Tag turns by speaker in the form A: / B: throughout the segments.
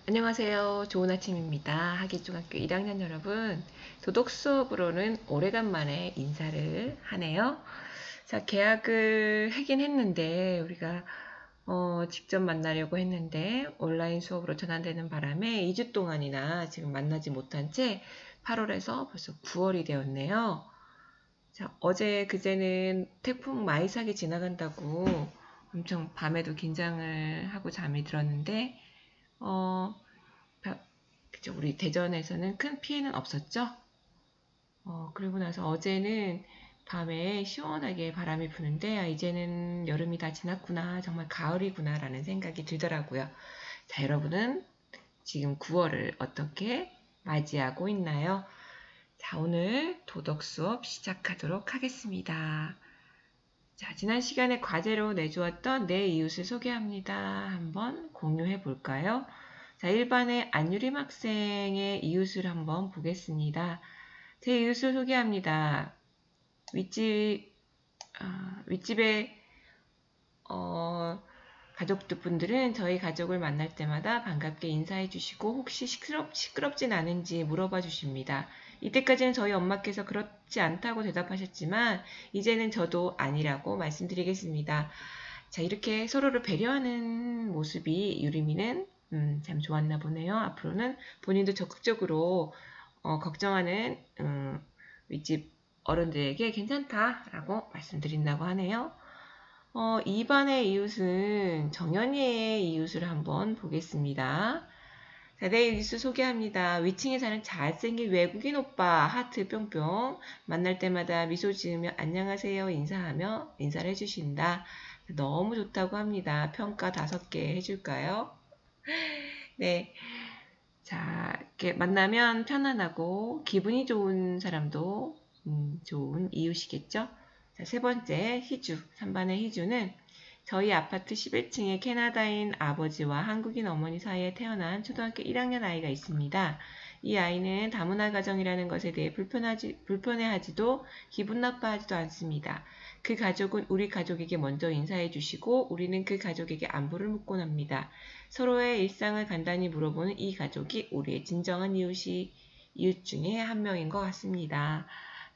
A: 안녕하세요. 좋은 아침입니다. 하기중학교 1학년 여러분, 도덕 수업으로는 오래간만에 인사를 하네요. 자, 계약을 하긴 했는데 우리가 직접 만나려고 했는데 온라인 수업으로 전환되는 바람에 2주 동안이나 지금 만나지 못한 채 8월에서 벌써 9월이 되었네요. 자, 어제 그제는 태풍 마이삭이 지나간다고 엄청 밤에도 긴장을 하고 잠이 들었는데 어, 그쵸, 우리 대전에서는 큰 피해는 없었죠? 그리고 나서 어제는 밤에 시원하게 바람이 부는데, 이제는 여름이 다 지났구나, 정말 가을이구나, 라는 생각이 들더라고요. 자, 여러분은 지금 9월을 어떻게 맞이하고 있나요? 자, 오늘 도덕 수업 시작하도록 하겠습니다. 자, 지난 시간에 과제로 내주었던 내 이웃을 소개합니다. 한번 공유해 볼까요? 자, 1반의 안유림 학생의 이웃을 한번 보겠습니다. 제 이웃을 소개합니다. 윗집에 가족분들은 저희 가족을 만날 때마다 반갑게 인사해 주시고 혹시 시끄럽진 않은지 물어봐 주십니다. 이때까지는 저희 엄마께서 그렇지 않다고 대답하셨지만 이제는 저도 아니라고 말씀드리겠습니다. 자, 이렇게 서로를 배려하는 모습이 유리미는 참 좋았나 보네요. 앞으로는 본인도 적극적으로 걱정하는 윗집 어른들에게 괜찮다라고 말씀드린다고 하네요. 2반의 이웃은 정연이의 이웃을 한번 보겠습니다. 자, 내 이웃을 소개합니다. 위층에 사는 잘생긴 외국인 오빠 하트 뿅뿅 만날 때마다 미소 지으며 안녕하세요 인사하며 인사를 해주신다. 너무 좋다고 합니다. 평가 5개 해줄까요? 네. 자, 이렇게 만나면 편안하고 기분이 좋은 사람도 좋은 이웃이겠죠? 자, 세 번째 희주, 3반의 희주는 저희 아파트 11층에 캐나다인 아버지와 한국인 어머니 사이에 태어난 초등학교 1학년 아이가 있습니다. 이 아이는 다문화 가정이라는 것에 대해 불편해하지도 기분 나빠하지도 않습니다. 그 가족은 우리 가족에게 먼저 인사해 주시고 우리는 그 가족에게 안부를 묻곤 합니다. 서로의 일상을 간단히 물어보는 이 가족이 우리의 진정한 이웃 중에 한 명인 것 같습니다.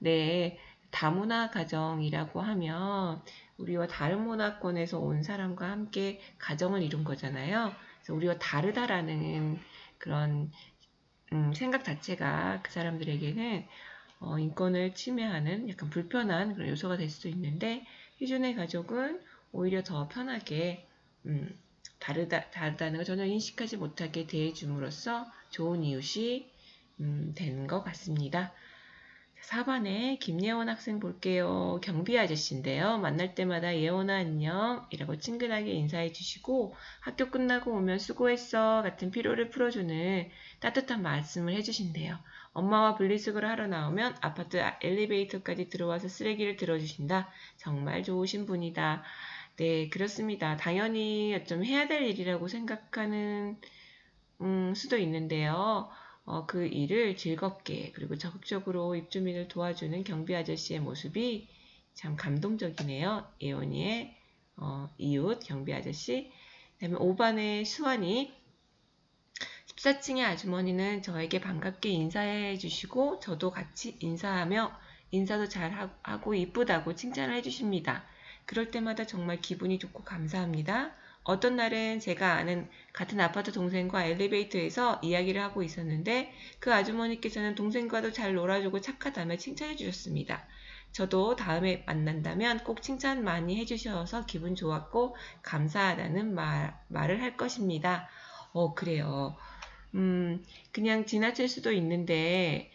A: 네, 다문화 가정이라고 하면 우리와 다른 문화권에서 온 사람과 함께 가정을 이룬 거잖아요. 그래서 우리와 다르다라는 그런 생각 자체가 그 사람들에게는 인권을 침해하는 약간 불편한 그런 요소가 될 수도 있는데 희준의 가족은 오히려 더 편하게 다르다는 걸 전혀 인식하지 못하게 대해줌으로써 좋은 이웃이 된 것 같습니다. 4반에 김예원 학생 볼게요. 경비 아저씨인데요. 만날 때마다 예원아 안녕 이라고 친근하게 인사해 주시고 학교 끝나고 오면 수고했어 같은 피로를 풀어주는 따뜻한 말씀을 해주신대요. 엄마와 분리수거를 하러 나오면 아파트 엘리베이터까지 들어와서 쓰레기를 들어주신다. 정말 좋으신 분이다. 네, 그렇습니다. 당연히 좀 해야 될 일이라고 생각하는 수도 있는데요. 그 일을 즐겁게 그리고 적극적으로 입주민을 도와주는 경비 아저씨의 모습이 참 감동적이네요. 예원이의 이웃 경비 아저씨. 그다음에 5반의 수환이 14층의 아주머니는 저에게 반갑게 인사해 주시고 저도 같이 인사하며 인사도 잘 하고 이쁘다고 칭찬을 해주십니다. 그럴 때마다 정말 기분이 좋고 감사합니다. 어떤 날은 제가 아는 같은 아파트 동생과 엘리베이터에서 이야기를 하고 있었는데 그 아주머니께서는 동생과도 잘 놀아주고 착하다며 칭찬해 주셨습니다. 저도 다음에 만난다면 꼭 칭찬 많이 해주셔서 기분 좋았고 감사하다는 말을 할 것입니다. 그래요. 그냥 지나칠 수도 있는데,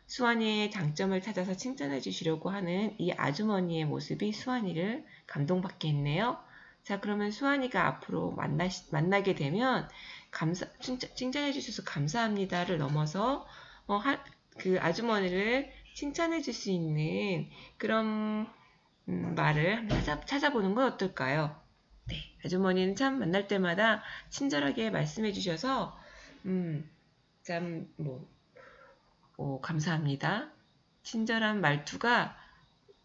A: 수환이의 장점을 찾아서 칭찬해 주시려고 하는 이 아주머니의 모습이 수환이를 감동받게 했네요. 자, 그러면 수환이가 앞으로 만나게 되면, 칭찬해 주셔서 감사합니다를 넘어서, 그 아주머니를 칭찬해 줄 수 있는 그런 말을 한번 찾아보는 건 어떨까요? 네, 아주머니는 참 만날 때마다 친절하게 말씀해 주셔서 참 감사합니다. 친절한 말투가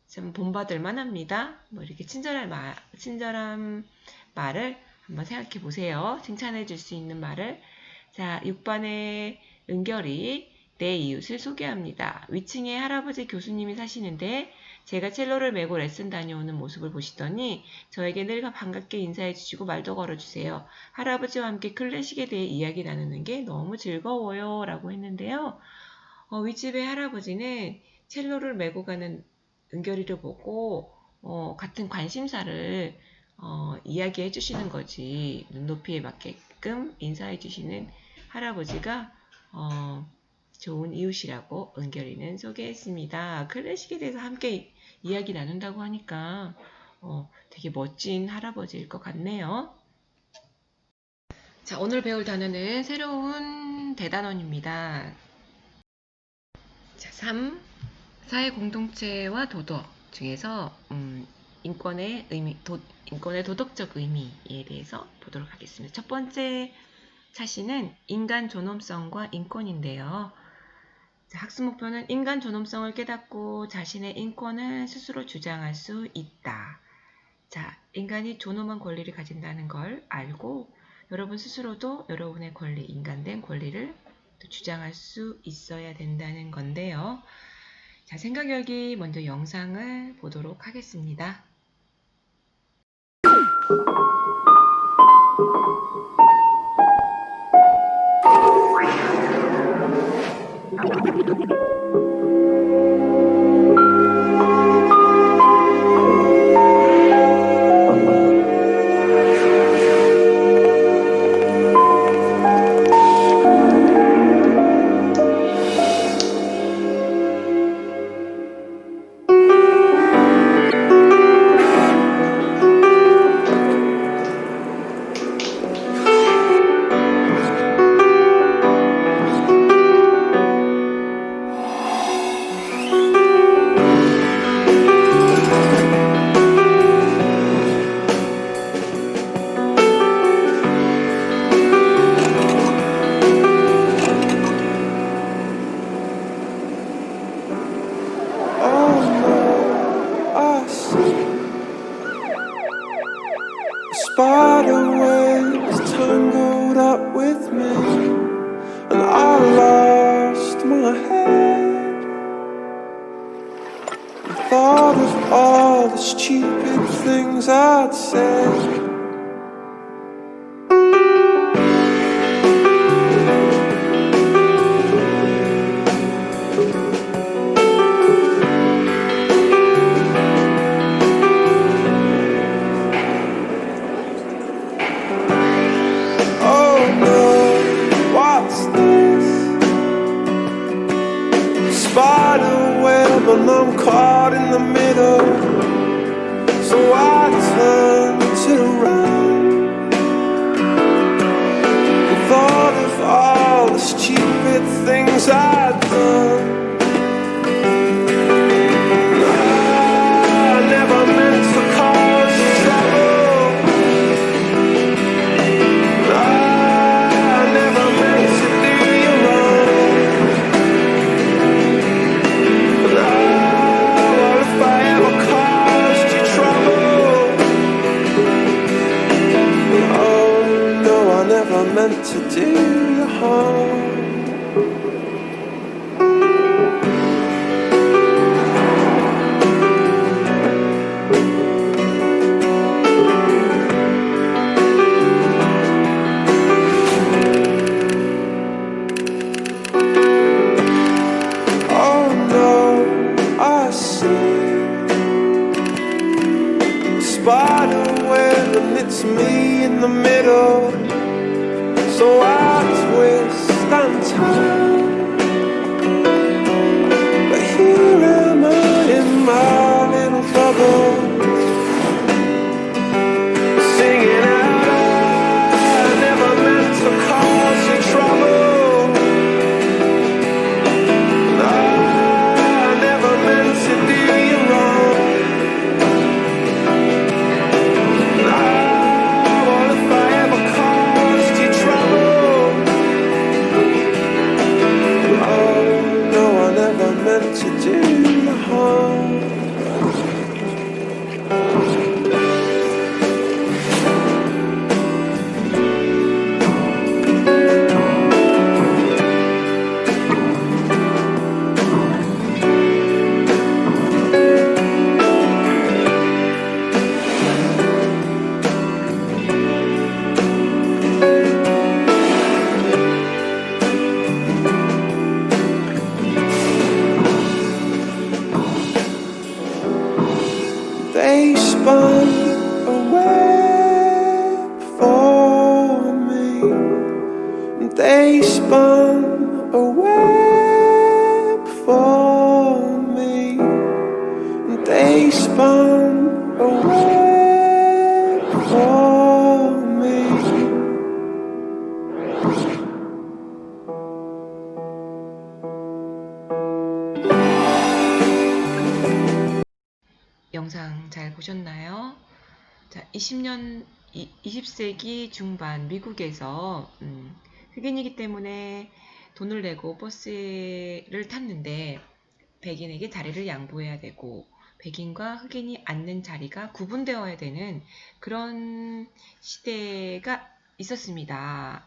A: 참 본받을 만합니다. 뭐 이렇게 친절한 말을 한번 생각해 보세요. 칭찬해 줄 수 있는 말을. 자, 6번의 은결이 내 이웃을 소개합니다. 위층에 할아버지 교수님이 사시는데 제가 첼로를 메고 레슨 다녀오는 모습을 보시더니 저에게 늘 반갑게 인사해 주시고 말도 걸어주세요. 할아버지와 함께 클래식에 대해 이야기 나누는 게 너무 즐거워요 라고 했는데요. 윗집의 할아버지는 첼로를 메고 가는 은결이를 보고 같은 관심사를 이야기해 주시는 거지. 눈높이에 맞게끔 인사해 주시는 할아버지가 좋은 이웃이라고 은결이는 소개했습니다. 클래식에 대해서 함께 이야기 나눈다고 하니까 되게 멋진 할아버지일 것 같네요. 자, 오늘 배울 단어는 새로운 대단원입니다. 자, 3. 사회 공동체와 도덕 중에서 인권의 도덕적 의미에 대해서 보도록 하겠습니다. 첫 번째 차시는 인간 존엄성과 인권인데요. 자, 학습 목표는 인간 존엄성을 깨닫고 자신의 인권을 스스로 주장할 수 있다. 자, 인간이 존엄한 권리를 가진다는 걸 알고 여러분 스스로도 여러분의 권리, 인간된 권리를 주장할 수 있어야 된다는 건데요. 자, 생각 열기 먼저 영상을 보도록 하겠습니다.
B: Spiderwebs tangled up with me, and I lost my head. I thought of all the stupid things I'd said. And I'm caught in the middle, so I turn to run. I thought of all the stupid things I'd done. I never meant to cause you trouble. I never meant to do you wrong. If I ever caused you trouble, oh no, I never meant to do you harm. Oh no, I see spider web and it's me in the middle, so I twist and turn, but here am I in my little bubble, singing out, I never meant to cause you trouble. I never meant to do you wrong. If I ever caused you trouble, They spun a web for me. They spun a web for me.
A: 영상 잘 보셨나요? 자, 20세기 중반 미국에서 흑인이기 때문에 돈을 내고 버스를 탔는데 백인에게 자리를 양보해야 되고 백인과 흑인이 앉는 자리가 구분되어야 되는 그런 시대가 있었습니다.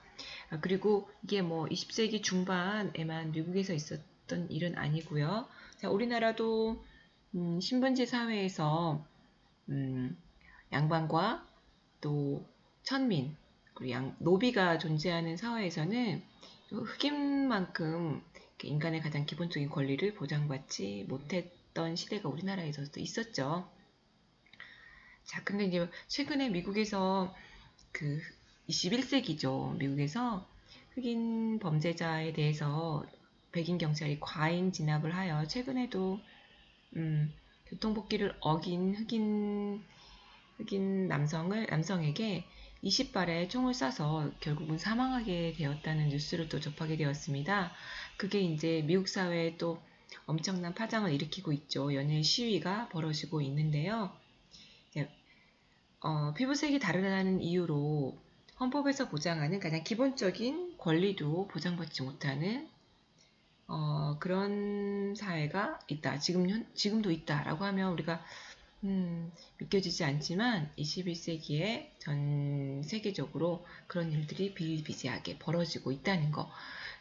A: 그리고 이게 뭐 20세기 중반에만 미국에서 있었던 일은 아니고요. 자, 우리나라도 신분제 사회에서 양반과 또 천민, 그리고 노비가 존재하는 사회에서는 흑인만큼 인간의 가장 기본적인 권리를 보장받지 못했던 시대가 우리나라에서도 있었죠. 자, 근데 이제 최근에 미국에서 21세기죠. 미국에서 흑인 범죄자에 대해서 백인 경찰이 과잉 진압을 하여 최근에도 교통법규를 어긴 흑인 남성에게 20발의 총을 쏴서 결국은 사망하게 되었다는 뉴스를 또 접하게 되었습니다. 그게 이제 미국 사회에 또 엄청난 파장을 일으키고 있죠. 연일 시위가 벌어지고 있는데요. 피부색이 다르다는 이유로 헌법에서 보장하는 가장 기본적인 권리도 보장받지 못하는 그런 사회가 있다. 지금도 있다라고 하면 우리가 믿겨지지 않지만 21세기에 전 세계적으로 그런 일들이 비일비재하게 벌어지고 있다는 거.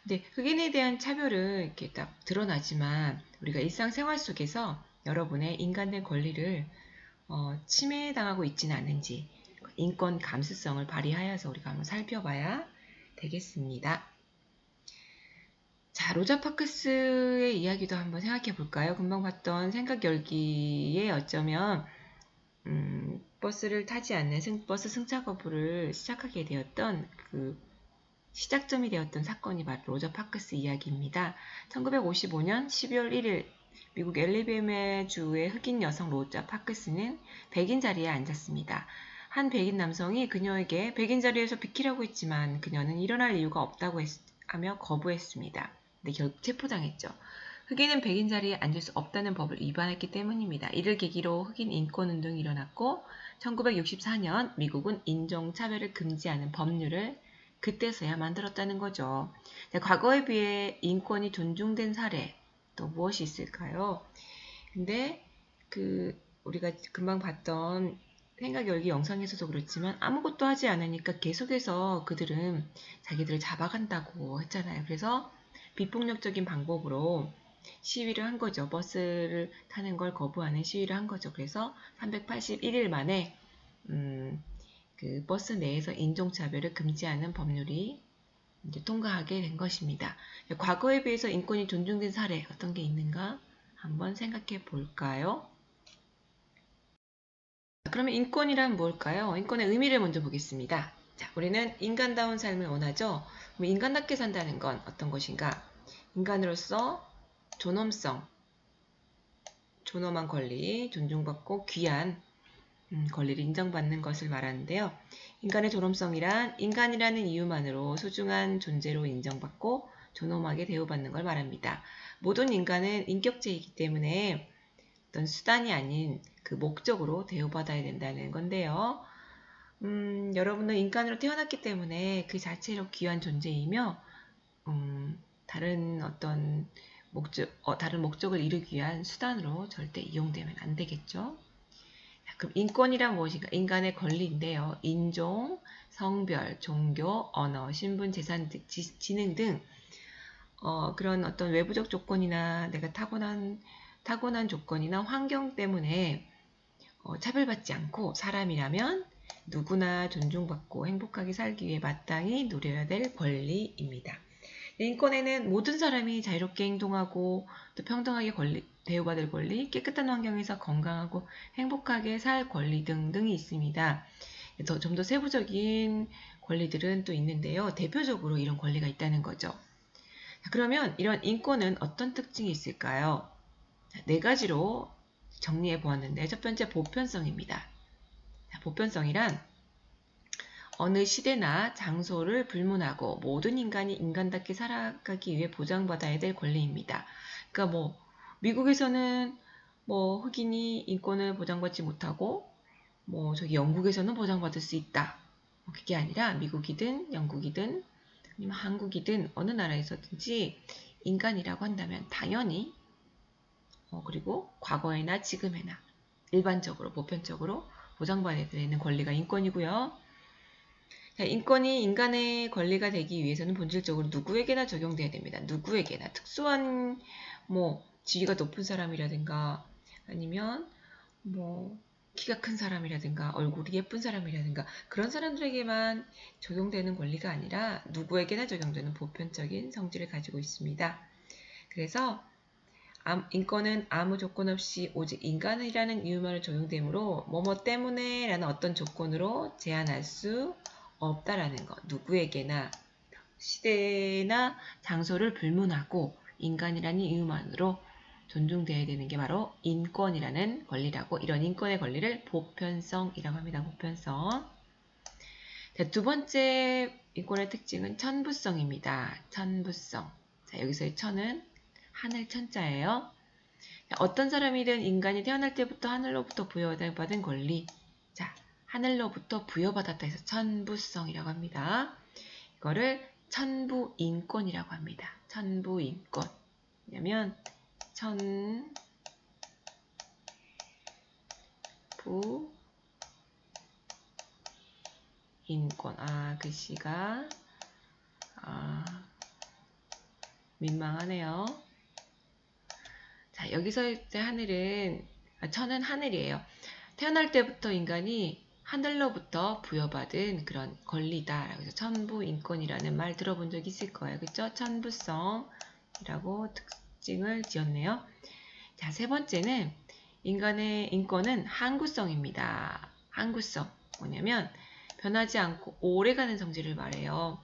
A: 근데 흑인에 대한 차별은 이렇게 딱 드러나지만 우리가 일상생활 속에서 여러분의 인간의 권리를 침해당하고 있지는 않은지 인권 감수성을 발휘하여서 우리가 한번 살펴봐야 되겠습니다. 자, 로자 파크스의 이야기도 한번 생각해 볼까요? 금방 봤던 생각 열기에 어쩌면 버스를 타지 않는 버스 승차 거부를 시작하게 되었던 시작점이 되었던 사건이 바로 로자 파크스 이야기입니다. 1955년 12월 1일 미국 앨리베이마 주의 흑인 여성 로자 파크스는 백인 자리에 앉았습니다. 한 백인 남성이 그녀에게 백인 자리에서 비키라고 했지만 그녀는 일어날 이유가 없다고 하며 거부했습니다. 근데 결국 체포당했죠. 흑인은 백인 자리에 앉을 수 없다는 법을 위반했기 때문입니다. 이를 계기로 흑인 인권운동이 일어났고 1964년 미국은 인종차별을 금지하는 법률을 그때서야 만들었다는 거죠. 과거에 비해 인권이 존중된 사례 또 무엇이 있을까요? 근데 우리가 금방 봤던 생각 열기 영상에서도 그렇지만 아무것도 하지 않으니까 계속해서 그들은 자기들을 잡아간다고 했잖아요. 그래서 비폭력적인 방법으로 시위를 한 거죠. 버스를 타는 걸 거부하는 시위를 한 거죠. 그래서 381일 만에 버스 내에서 인종차별을 금지하는 법률이 이제 통과하게 된 것입니다. 과거에 비해서 인권이 존중된 사례 어떤 게 있는가 한번 생각해 볼까요? 그러면 인권이란 뭘까요? 인권의 의미를 먼저 보겠습니다. 자, 우리는 인간다운 삶을 원하죠. 그럼 인간답게 산다는 건 어떤 것인가? 인간으로서 존엄성, 존엄한 권리, 존중받고 귀한 권리를 인정받는 것을 말하는데요. 인간의 존엄성이란 인간이라는 이유만으로 소중한 존재로 인정받고 존엄하게 대우받는 걸 말합니다. 모든 인간은 인격체이기 때문에 어떤 수단이 아닌 그 목적으로 대우받아야 된다는 건데요. 여러분은 인간으로 태어났기 때문에 그 자체로 귀한 존재이며 다른 어떤 다른 목적을 이루기 위한 수단으로 절대 이용되면 안 되겠죠. 자, 그럼 인권이란 무엇인가? 인간의 권리인데요. 인종, 성별, 종교, 언어, 신분, 재산, 지능 등 그런 어떤 외부적 조건이나 내가 타고난 조건이나 환경 때문에 차별받지 않고 사람이라면 누구나 존중받고 행복하게 살기 위해 마땅히 누려야 될 권리입니다. 인권에는 모든 사람이 자유롭게 행동하고 또 평등하게 대우받을 권리, 깨끗한 환경에서 건강하고 행복하게 살 권리 등등이 있습니다. 좀 더 세부적인 권리들은 또 있는데요. 대표적으로 이런 권리가 있다는 거죠. 자, 그러면 이런 인권은 어떤 특징이 있을까요? 자, 4가지로 정리해 보았는데 첫 번째 보편성입니다. 자, 보편성이란 어느 시대나 장소를 불문하고 모든 인간이 인간답게 살아가기 위해 보장받아야 될 권리입니다. 그러니까 뭐 미국에서는 뭐 흑인이 인권을 보장받지 못하고 뭐 저기 영국에서는 보장받을 수 있다. 그게 아니라 미국이든 영국이든 아니면 한국이든 어느 나라에서든지 인간이라고 한다면 당연히 그리고 과거에나 지금에나 일반적으로 보편적으로 보장받아야 되는 권리가 인권이고요. 자, 인권이 인간의 권리가 되기 위해서는 본질적으로 누구에게나 적용돼야 됩니다. 누구에게나 특수한 뭐 지위가 높은 사람이라든가 아니면 뭐 키가 큰 사람이라든가 얼굴이 예쁜 사람이라든가 그런 사람들에게만 적용되는 권리가 아니라 누구에게나 적용되는 보편적인 성질을 가지고 있습니다. 그래서 인권은 아무 조건 없이 오직 인간이라는 이유만으로 적용되므로 뭐뭐 때문에 라는 어떤 조건으로 제한할 수 없다라는 것. 누구에게나 시대나 장소를 불문하고 인간이라는 이유만으로 존중되어야 되는 게 바로 인권이라는 권리라고, 이런 인권의 권리를 보편성이라고 합니다. 보편성. 자, 두 번째 인권의 특징은 천부성입니다. 천부성. 자, 여기서의 천은 하늘 천자예요. 자, 어떤 사람이든 인간이 태어날 때부터 하늘로부터 부여받은 권리. 자, 하늘로부터 부여받았다 해서 천부성이라고 합니다. 이거를 천부인권이라고 합니다. 천부인권. 왜냐면 천부인권. 글씨가 민망하네요. 자, 여기서 이제 하늘은 천은 하늘이에요. 태어날 때부터 인간이 하늘로부터 부여받은 그런 권리다. 그래서 천부인권이라는 말 들어본 적 있을 거예요. 그렇죠? 천부성이라고 특징을 지었네요. 자, 세 번째는 인간의 인권은 항구성입니다. 항구성. 뭐냐면 변하지 않고 오래가는 성질을 말해요.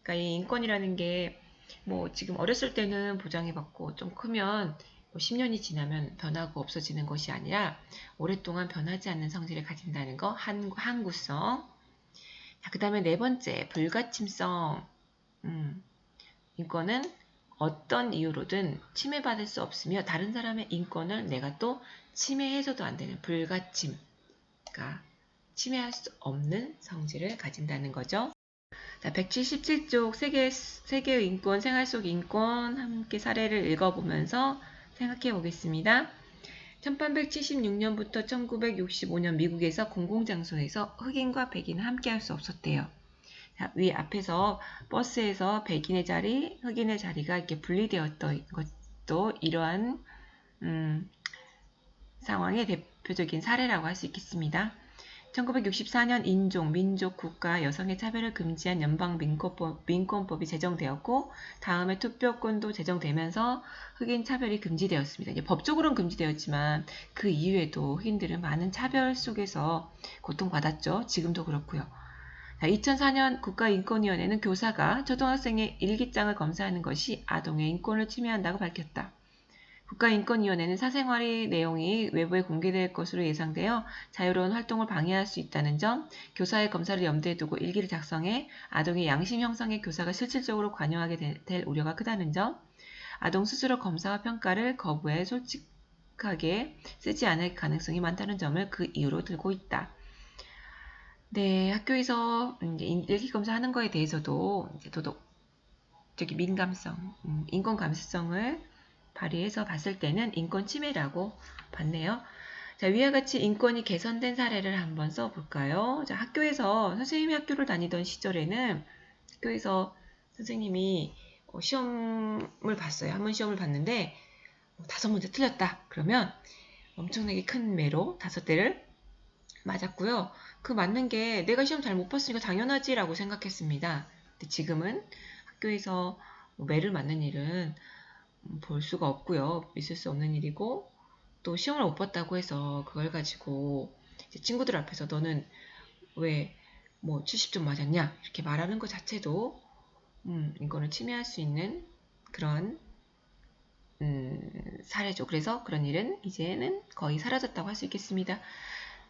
A: 그러니까 이 인권이라는 게 뭐 지금 어렸을 때는 보장해받고 좀 크면 10년이 지나면 변하고 없어지는 것이 아니라 오랫동안 변하지 않는 성질을 가진다는 거, 항구성. 자, 그 다음에 네 번째, 불가침성. 인권은 어떤 이유로든 침해받을 수 없으며 다른 사람의 인권을 내가 또 침해해서도 안 되는 불가침. 그러니까 침해할 수 없는 성질을 가진다는 거죠. 자, 177쪽 세계의 인권, 생활 속 인권 함께 사례를 읽어보면서 생각해 보겠습니다. 1876년부터 1965년 미국에서 공공장소에서 흑인과 백인은 함께 할 수 없었대요. 자, 위 앞에서 버스에서 백인의 자리, 흑인의 자리가 이렇게 분리되었던 것도 이러한 상황의 대표적인 사례라고 할 수 있겠습니다. 1964년 인종, 민족, 국가, 여성의 차별을 금지한 연방 민권법이 제정되었고 다음에 투표권도 제정되면서 흑인 차별이 금지되었습니다. 이제 법적으로는 금지되었지만 그 이후에도 흑인들은 많은 차별 속에서 고통받았죠. 지금도 그렇고요. 2004년 국가인권위원회는 교사가 초등학생의 일기장을 검사하는 것이 아동의 인권을 침해한다고 밝혔다. 국가인권위원회는 사생활의 내용이 외부에 공개될 것으로 예상되어 자유로운 활동을 방해할 수 있다는 점, 교사의 검사를 염두에 두고 일기를 작성해 아동의 양심 형성에 교사가 실질적으로 관여하게 될 우려가 크다는 점, 아동 스스로 검사와 평가를 거부해 솔직하게 쓰지 않을 가능성이 많다는 점을 그 이유로 들고 있다. 네, 학교에서 일기 검사하는 거에 대해서도 이제 도덕적인 민감성, 인권 감수성을 발휘해서 봤을 때는 인권 침해라고 봤네요. 자, 위와 같이 인권이 개선된 사례를 한번 써볼까요? 자, 학교에서 선생님이 학교를 다니던 시절에는 학교에서 선생님이 시험을 봤어요. 한번 시험을 봤는데 5문제 틀렸다. 그러면 엄청나게 큰 매로 5대를 맞았고요. 그 맞는 게 내가 시험 잘 못 봤으니까 당연하지라고 생각했습니다. 근데 지금은 학교에서 매를 맞는 일은 볼 수가 없고요. 있을 수 없는 일이고 또 시험을 못 봤다고 해서 그걸 가지고 이제 친구들 앞에서 너는 왜 뭐 70점 맞았냐 이렇게 말하는 것 자체도 인권을 침해할 수 있는 그런 사례죠. 그래서 그런 일은 이제는 거의 사라졌다고 할 수 있겠습니다.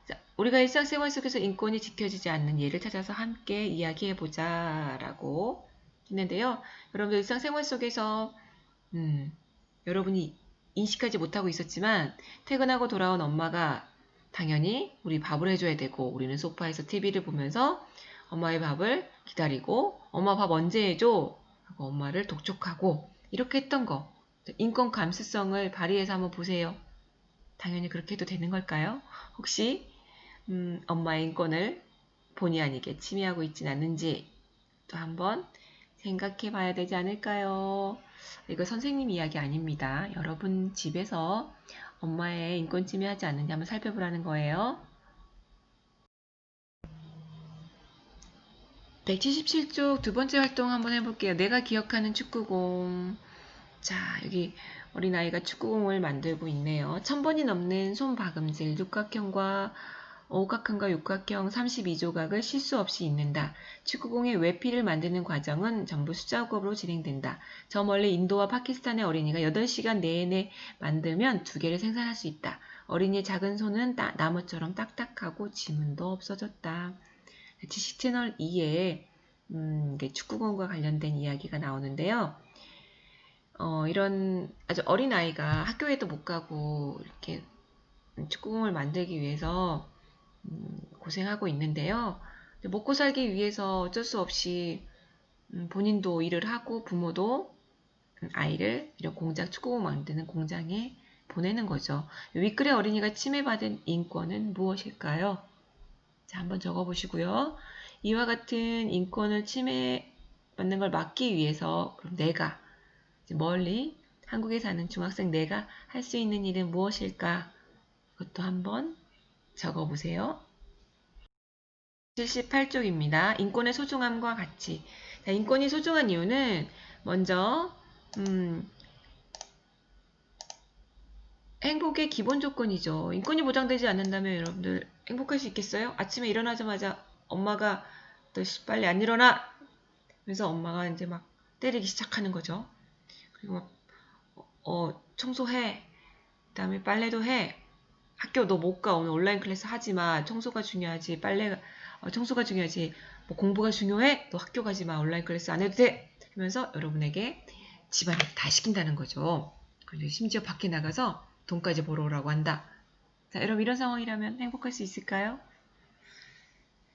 A: 자, 우리가 일상생활 속에서 인권이 지켜지지 않는 예를 찾아서 함께 이야기해보자 라고 했는데요. 여러분들 일상생활 속에서 여러분이 인식하지 못하고 있었지만 퇴근하고 돌아온 엄마가 당연히 우리 밥을 해줘야 되고 우리는 소파에서 TV를 보면서 엄마의 밥을 기다리고 엄마 밥 언제 해줘? 하고 엄마를 독촉하고 이렇게 했던 거 인권 감수성을 발휘해서 한번 보세요. 당연히 그렇게 해도 되는 걸까요? 혹시 엄마의 인권을 본의 아니게 침해하고 있진 않는지 또 한번 생각해 봐야 되지 않을까요? 이거 선생님 이야기 아닙니다. 여러분 집에서 엄마의 인권 침해하지 않는지 한번 살펴보라는 거예요. 177쪽 두 번째 활동 한번 해볼게요. 내가 기억하는 축구공. 자, 여기 어린아이가 축구공을 만들고 있네요. 1000번이 넘는 손박음질, 육각형과 오각형과 육각형 32조각을 실수 없이 잇는다. 축구공의 외피를 만드는 과정은 전부 수작업으로 진행된다. 저 멀리 인도와 파키스탄의 어린이가 8시간 내내 만들면 2개를 생산할 수 있다. 어린이의 작은 손은 나무처럼 딱딱하고 지문도 없어졌다. 지식 채널 2에 축구공과 관련된 이야기가 나오는데요. 이런 아주 어린 아이가 학교에도 못 가고 이렇게 축구공을 만들기 위해서 고생하고 있는데요. 먹고 살기 위해서 어쩔 수 없이 본인도 일을 하고 부모도 아이를 이런 공장, 축구공 만드는 공장에 보내는 거죠. 윗글의 어린이가 침해받은 인권은 무엇일까요? 자, 한번 적어보시고요. 이와 같은 인권을 침해받는 걸 막기 위해서 그럼 내가 멀리 한국에 사는 중학생 내가 할 수 있는 일은 무엇일까? 그것도 한번 적어보세요. 78쪽입니다. 인권의 소중함과 가치. 자, 인권이 소중한 이유는 먼저 행복의 기본 조건이죠. 인권이 보장되지 않는다면 여러분들 행복할 수 있겠어요? 아침에 일어나자마자 엄마가 너 빨리 안 일어나! 그래서 엄마가 이제 막 때리기 시작하는 거죠. 그리고 막 청소해. 그다음에 빨래도 해. 학교 너 못 가. 오늘 온라인 클래스 하지 마. 청소가 중요하지. 청소가 중요하지. 뭐 공부가 중요해? 너 학교 가지 마. 온라인 클래스 안 해도 돼. 하면서 여러분에게 집안일 다 시킨다는 거죠. 그리고 심지어 밖에 나가서 돈까지 벌어오라고 한다. 자, 여러분 이런 상황이라면 행복할 수 있을까요?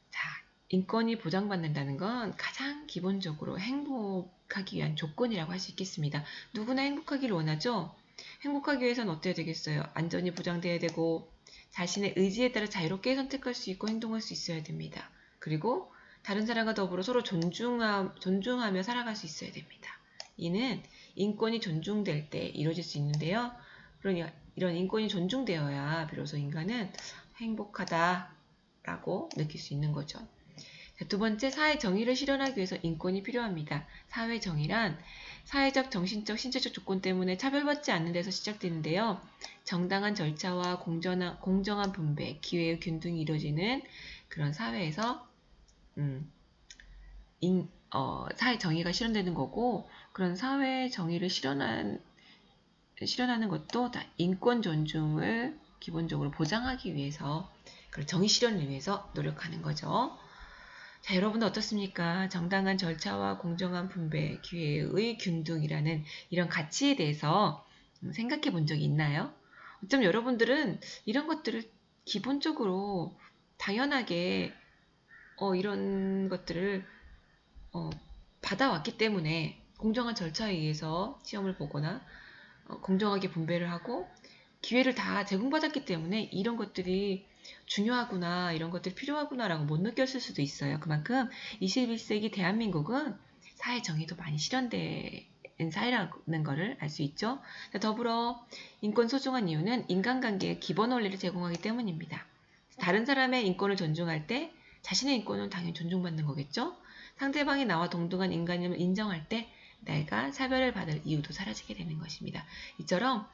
A: 자, 인권이 보장받는다는 건 가장 기본적으로 행복하기 위한 조건이라고 할 수 있겠습니다. 누구나 행복하기를 원하죠? 행복하기 위해서는 어때야 되겠어요? 안전이 보장돼야 되고 자신의 의지에 따라 자유롭게 선택할 수 있고 행동할 수 있어야 됩니다. 그리고 다른 사람과 더불어 서로 존중하며 살아갈 수 있어야 됩니다. 이는 인권이 존중될 때 이루어질 수 있는데요. 그러니 이런 인권이 존중되어야 비로소 인간은 행복하다라고 느낄 수 있는 거죠. 자, 두 번째, 사회 정의를 실현하기 위해서 인권이 필요합니다. 사회 정의란 사회적, 정신적, 신체적 조건 때문에 차별받지 않는 데서 시작되는데요. 정당한 절차와 공정한 분배, 기회의 균등이 이루어지는 그런 사회에서 사회 정의가 실현되는 거고 그런 사회 정의를 실현하는 것도 다 인권 존중을 기본적으로 보장하기 위해서 그런 정의 실현을 위해서 노력하는 거죠. 자, 여러분은 어떻습니까? 정당한 절차와 공정한 분배, 기회의 균등이라는 이런 가치에 대해서 생각해 본 적이 있나요? 어쩜 여러분들은 이런 것들을 기본적으로 당연하게 이런 것들을 받아왔기 때문에 공정한 절차에 의해서 시험을 보거나 공정하게 분배를 하고 기회를 다 제공받았기 때문에 이런 것들이 중요하구나, 이런 것들이 필요하구나라고 못 느꼈을 수도 있어요. 그만큼 21세기 대한민국은 사회 정의도 많이 실현된 사회라는 것을 알 수 있죠. 더불어 인권 소중한 이유는 인간관계의 기본 원리를 제공하기 때문입니다. 다른 사람의 인권을 존중할 때 자신의 인권은 당연히 존중받는 거겠죠. 상대방이 나와 동등한 인간임을 인정할 때 내가 차별을 받을 이유도 사라지게 되는 것입니다. 이처럼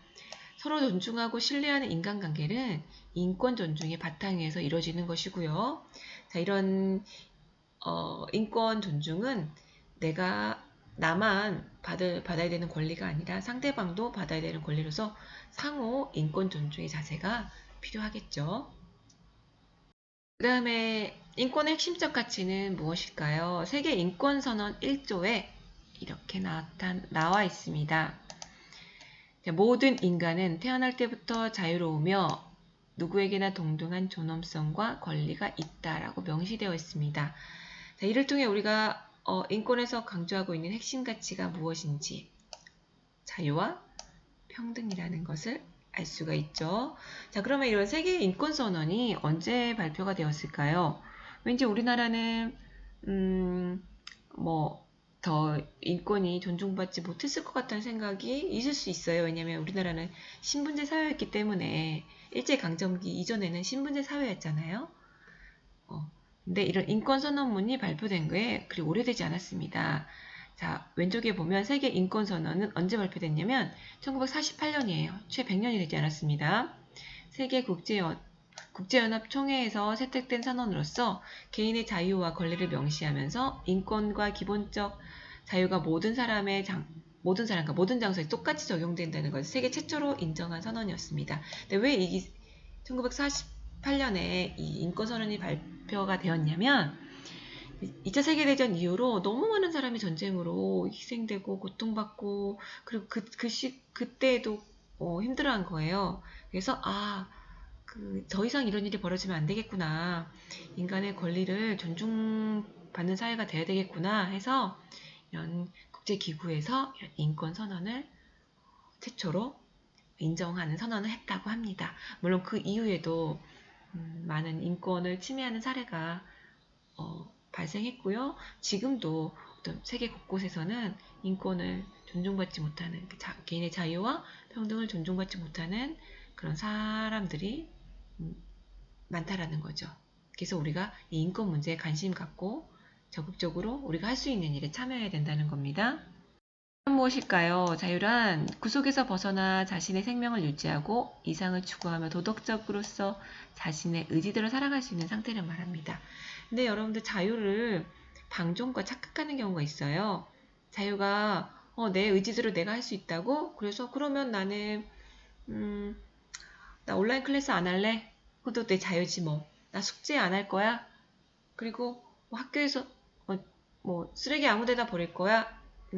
A: 서로 존중하고 신뢰하는 인간관계는 인권 존중의 바탕 위에서 이루어지는 것이고요. 자, 이런 인권 존중은 나만 받아야 되는 권리가 아니라 상대방도 받아야 되는 권리로서 상호 인권 존중의 자세가 필요하겠죠. 그 다음에 인권의 핵심적 가치는 무엇일까요? 세계 인권선언 1조에 이렇게 나와 있습니다. 모든 인간은 태어날 때부터 자유로우며 누구에게나 동등한 존엄성과 권리가 있다라고 명시되어 있습니다. 자, 이를 통해 우리가 인권에서 강조하고 있는 핵심 가치가 무엇인지 자유와 평등이라는 것을 알 수가 있죠. 자, 그러면 이런 세계 인권선언이 언제 발표가 되었을까요? 왠지 우리나라는 더 인권이 존중받지 못했을 것 같다는 생각이 있을 수 있어요. 왜냐하면 우리나라는 신분제 사회였기 때문에 일제강점기 이전에는 신분제 사회였잖아요. 근데 이런 인권선언문이 발표된 게 그리 오래되지 않았습니다. 자, 왼쪽에 보면 세계 인권선언은 언제 발표됐냐면 1948년이에요. 채 100년이 되지 않았습니다. 세계 국제연합 총회에서 채택된 선언으로서 개인의 자유와 권리를 명시하면서 인권과 기본적 자유가 모든 장소에 똑같이 적용된다는 것을 세계 최초로 인정한 선언이었습니다. 근데 왜 이 1948년에 이 인권선언이 발표가 되었냐면 2차 세계대전 이후로 너무 많은 사람이 전쟁으로 희생되고 고통받고 그리고 그때도 힘들어한 거예요. 그래서 더 이상 이런 일이 벌어지면 안 되겠구나. 인간의 권리를 존중받는 사회가 돼야 되겠구나 해서 이런 국제기구에서 이런 인권선언을 최초로 인정하는 선언을 했다고 합니다. 물론 그 이후에도 많은 인권을 침해하는 사례가 발생했고요. 지금도 어떤 세계 곳곳에서는 인권을 존중받지 못하는 개인의 자유와 평등을 존중받지 못하는 그런 사람들이 많다라는 거죠. 그래서 우리가 이 인권 문제에 관심 갖고 적극적으로 우리가 할 수 있는 일에 참여해야 된다는 겁니다. 무엇일까요? 자유란 구속에서 벗어나 자신의 생명을 유지하고 이상을 추구하며 도덕적으로서 자신의 의지대로 살아갈 수 있는 상태를 말합니다. 근데 여러분들 자유를 방종과 착각하는 경우가 있어요. 자유가 내 의지대로 내가 할 수 있다고? 그래서 그러면 나는 나 온라인 클래스 안 할래? 그것도 내 자유지 뭐. 나 숙제 안 할 거야? 그리고 뭐 학교에서 뭐 쓰레기 아무 데나 버릴 거야?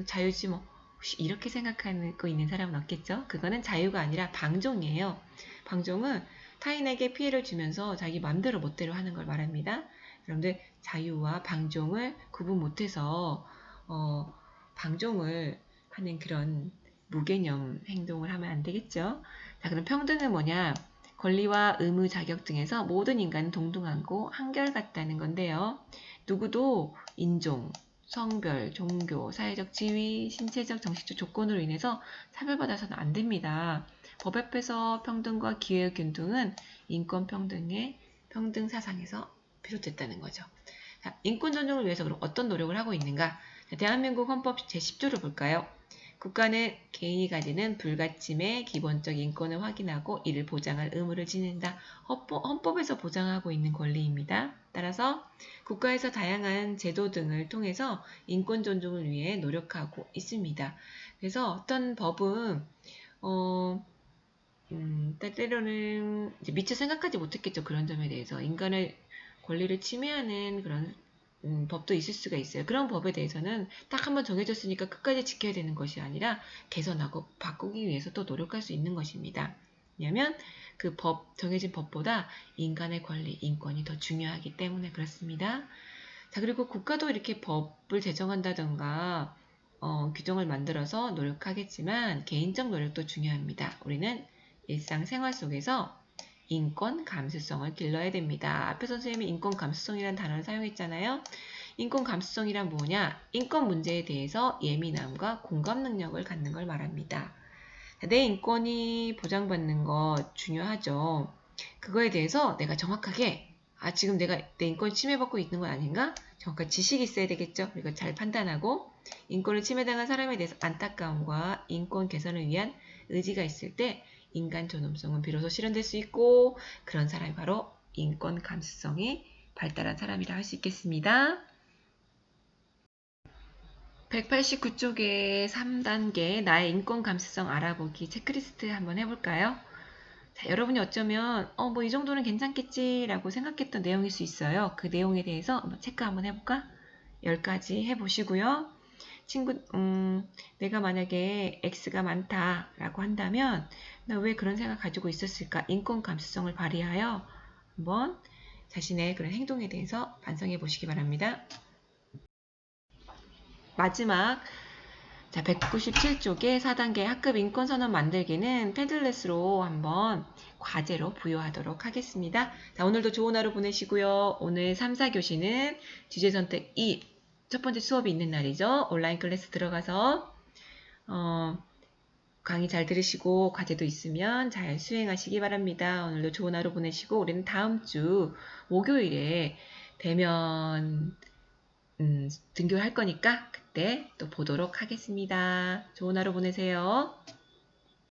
A: 자유지 뭐. 혹시 이렇게 생각하고 있는 사람은 없겠죠? 그거는 자유가 아니라 방종이에요. 방종은 타인에게 피해를 주면서 자기 마음대로 멋대로 하는 걸 말합니다. 여러분들 자유와 방종을 구분 못해서 방종을 하는 그런 무개념 행동을 하면 안 되겠죠? 자, 그럼 평등은 뭐냐? 권리와 의무, 자격 등에서 모든 인간은 동등하고 한결같다는 건데요. 누구도 인종, 성별, 종교, 사회적 지위, 신체적, 정신적 조건으로 인해서 차별받아서는 안 됩니다. 법 앞에서 평등과 기회의 균등은 인권 평등의 평등 사상에서 비롯됐다는 거죠. 자, 인권 존중을 위해서 그럼 어떤 노력을 하고 있는가? 자, 대한민국 헌법 제10조를 볼까요? 국가는 개인이 가지는 불가침의 기본적 인권을 확인하고 이를 보장할 의무를 지닌다. 헌법에서 보장하고 있는 권리입니다. 따라서 국가에서 다양한 제도 등을 통해서 인권 존중을 위해 노력하고 있습니다. 그래서 어떤 법은 때로는 이제 미처 생각하지 못했겠죠. 그런 점에 대해서 인간의 권리를 침해하는 그런 법도 있을 수가 있어요. 그런 법에 대해서는 딱 한번 정해졌으니까 끝까지 지켜야 되는 것이 아니라 개선하고 바꾸기 위해서 또 노력할 수 있는 것입니다. 왜냐하면 그 정해진 법보다 인간의 권리, 인권이 더 중요하기 때문에 그렇습니다. 자, 그리고 국가도 이렇게 법을 제정한다던가 규정을 만들어서 노력하겠지만 개인적 노력도 중요합니다. 우리는 일상생활 속에서 인권 감수성을 길러야 됩니다. 앞에 선생님이 인권 감수성이라는 단어를 사용했잖아요. 인권 감수성이란 뭐냐? 인권 문제에 대해서 예민함과 공감 능력을 갖는 걸 말합니다. 내 인권이 보장받는 것 중요하죠. 그거에 대해서 내가 정확하게 지금 내가 내 인권이 침해받고 있는 건 아닌가? 정확한 지식이 있어야 되겠죠. 그리고 잘 판단하고 인권을 침해당한 사람에 대해서 안타까움과 인권 개선을 위한 의지가 있을 때 인간 존엄성은 비로소 실현될 수 있고 그런 사람이 바로 인권 감수성이 발달한 사람이라 할 수 있겠습니다. 189쪽에 3단계 나의 인권 감수성 알아보기 체크리스트 한번 해볼까요? 자, 여러분이 어쩌면 뭐 이 정도는 괜찮겠지라고 생각했던 내용일 수 있어요. 그 내용에 대해서 한번 체크 한번 해볼까? 10가지 해보시고요. 내가 만약에 X가 많다라고 한다면 나 왜 그런 생각 가지고 있었을까? 인권 감수성을 발휘하여 한번 자신의 그런 행동에 대해서 반성해 보시기 바랍니다. 마지막 자, 197쪽의 4단계 학급 인권선언 만들기는 패들렛으로 한번 과제로 부여하도록 하겠습니다. 자, 오늘도 좋은 하루 보내시고요. 오늘 3, 4교시는 주제선택 2, 첫 번째 수업이 있는 날이죠. 온라인 클래스 들어가서 강의 잘 들으시고 과제도 있으면 잘 수행하시기 바랍니다. 오늘도 좋은 하루 보내시고 우리는 다음 주 목요일에 대면 등교할 거니까 그때 또 보도록 하겠습니다. 좋은 하루 보내세요.